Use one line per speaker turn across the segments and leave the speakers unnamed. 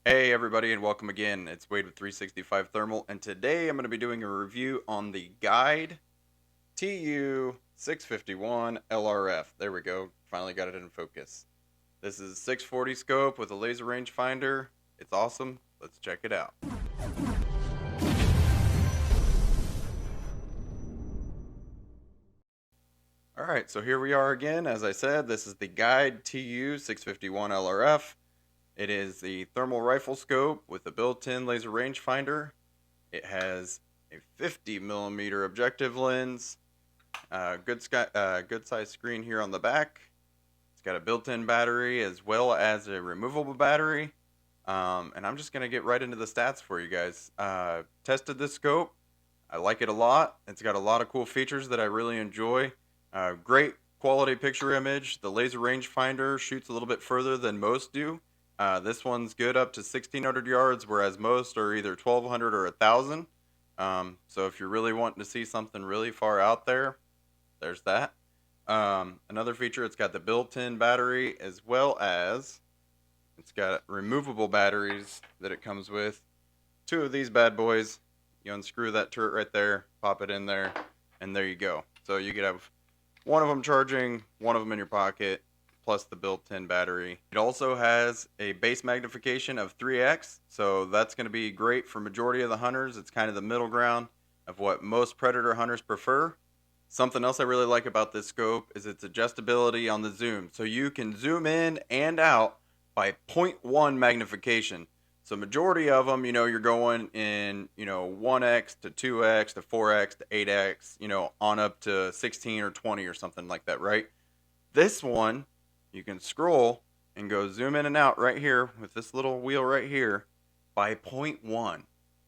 Hey everybody and welcome again. It's Wade with 365 Thermal, and today I'm going to be doing a review on the Guide TU651 LRF. There we go. Finally got it in focus. This is a 640 scope with a laser rangefinder. It's awesome. Let's check it out. Alright, so here we are again. As I said, this is the Guide TU651 LRF. It is the thermal rifle scope with a built-in laser rangefinder. It has a 50 millimeter objective lens, good size screen here on the back. It's got a built-in battery as well as a removable battery. And I'm just gonna get right into the stats for you guys. Tested this scope. I like it a lot. It's got a lot of cool features that I really enjoy. Great quality picture image. The laser rangefinder shoots a little bit further than most do. This one's good up to 1,600 yards, whereas most are either 1,200 or 1,000. So if you're really wanting to see something really far out there, there's that. Another feature, it's got the built-in battery as well as it's got removable batteries that it comes with. Two of these bad boys. You unscrew that turret right there, pop it in there, and there you go. So you could have one of them charging, one of them in your pocket, plus the built-in battery. It also has a base magnification of 3x, so that's going to be great for majority of the hunters. It's kind of the middle ground of what most predator hunters prefer. Something else I really like about this scope is its adjustability on the zoom. So you can zoom in and out by 0.1 magnification. So majority of them, you're going in, 1x to 2x to 4x to 8x, on up to 16 or 20 or something like that, right? This one, you can scroll and go zoom in and out right here with this little wheel right here by 0.1.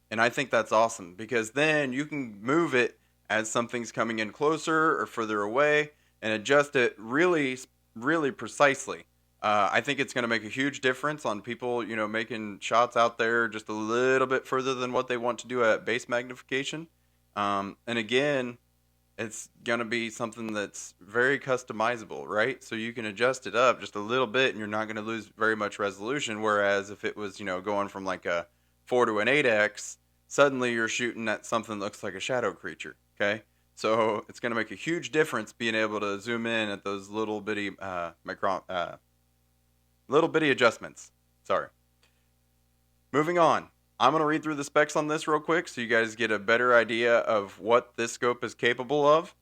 And I think that's awesome because then you can move it as something's coming in closer or further away and adjust it really, really precisely. I think it's going to make a huge difference on people, making shots out there just a little bit further than what they want to do at base magnification. And again, it's going to be something that's very customizable, right? So you can adjust it up just a little bit and you're not going to lose very much resolution. Whereas if it was, going from like a 4 to an 8x, suddenly you're shooting at something that looks like a shadow creature, okay? So it's going to make a huge difference being able to zoom in at those little bitty little bitty adjustments. Sorry. Moving on. I'm going to read through the specs on this real quick so you guys get a better idea of what this scope is capable of.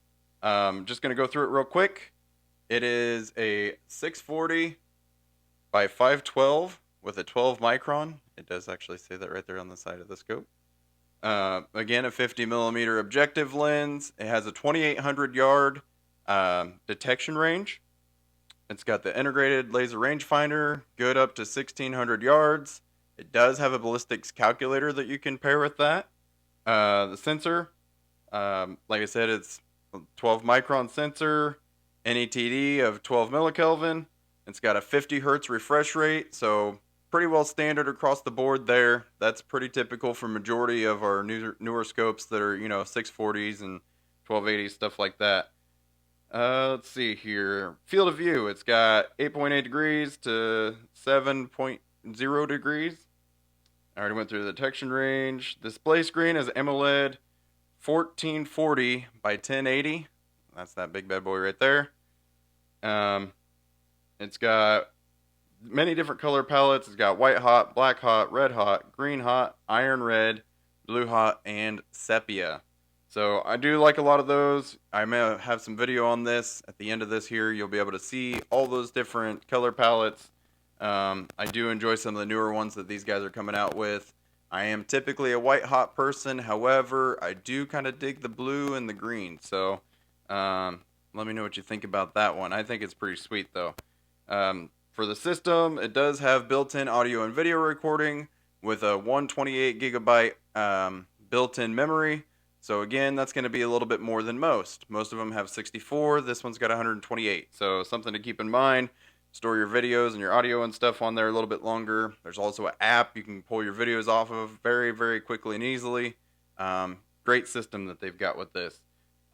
Just going to go through it real quick. It is a 640 by 512 with a 12 micron. It does actually say that right there on the side of the scope. Again, a 50 millimeter objective lens. It has a 2,800 yard detection range. It's got the integrated laser rangefinder, good up to 1,600 yards. It does have a ballistics calculator that you can pair with that. The sensor, like I said, it's a 12 micron sensor, NETD of 12 millikelvin. It's got a 50 hertz refresh rate, so pretty well standard across the board there. That's pretty typical for majority of our newer scopes that are, 640s and 1280s, stuff like that. Let's see here. Field of view, it's got 8.8 degrees to 7.0 degrees. I already went through the detection range. Display screen is AMOLED 1440 by 1080. That's that big bad boy right there. It's got many different color palettes. It's got white hot, black hot, red hot, green hot, iron red, blue hot, and sepia. So I do like a lot of those. I may have some video on this at the end of this here. You'll be able to see all those different color palettes. I do enjoy some of the newer ones that these guys are coming out with. I am typically a white hot person. However, I do kind of dig the blue and the green. So let me know what you think about that one. I think it's pretty sweet though. For the system, it does have built-in audio and video recording with a 128 gigabyte built-in memory. So again, that's going to be a little bit more than most. Most of them have 64. This one's got 128. So something to keep in mind. Store your videos and your audio and stuff on there a little bit longer. There's also an app you can pull your videos off of very, very quickly and easily. Great system that they've got with this.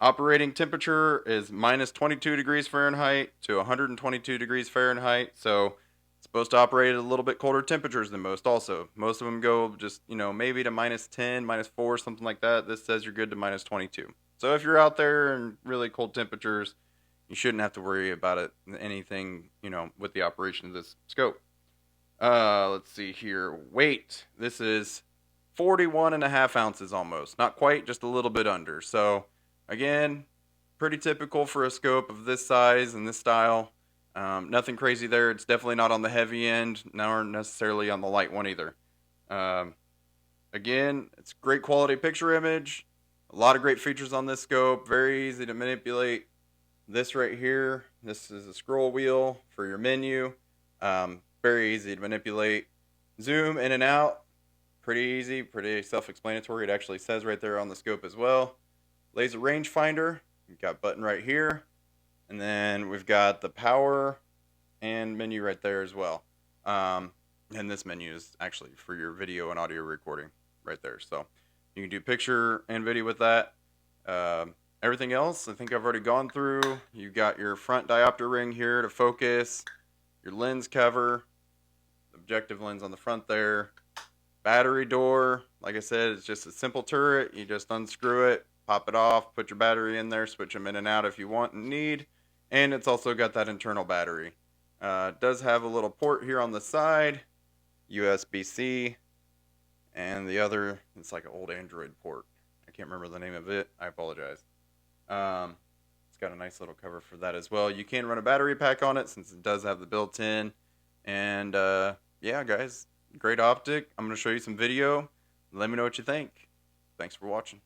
Operating temperature is minus 22 degrees Fahrenheit to 122 degrees Fahrenheit. So it's supposed to operate at a little bit colder temperatures than most also. Most of them go just, maybe to -10, -4, something like that. This says you're good to -22. So if you're out there in really cold temperatures, you shouldn't have to worry about it, anything, with the operation of this scope. Let's see here. Weight. This is 41.5 ounces almost. Not quite, just a little bit under. So, again, pretty typical for a scope of this size and this style. Nothing crazy there. It's definitely not on the heavy end, nor necessarily on the light one either. Um, Again, it's great quality picture image. A lot of great features on this scope. Very easy to manipulate. This right here, this is a scroll wheel for your menu. Very easy to manipulate. Zoom in and out. Pretty easy, pretty self-explanatory. It actually says right there on the scope as well. Laser rangefinder. We've got a button right here. And then we've got the power and menu right there as well. And this menu is actually for your video and audio recording right there. So you can do picture and video with that. Everything else, I think I've already gone through. You've got your front diopter ring here to focus, your lens cover, objective lens on the front there, battery door. Like I said, it's just a simple turret. You just unscrew it, pop it off, put your battery in there, switch them in and out if you want and need. And it's also got that internal battery. It does have a little port here on the side, USB-C, and the other, it's like an old Android port. I can't remember the name of it. I apologize. It's got a nice little cover for that as well. You can run a battery pack on it since it does have the built-in. And yeah, guys, great optic. I'm going to show you some video. Let me know what you think. Thanks for watching.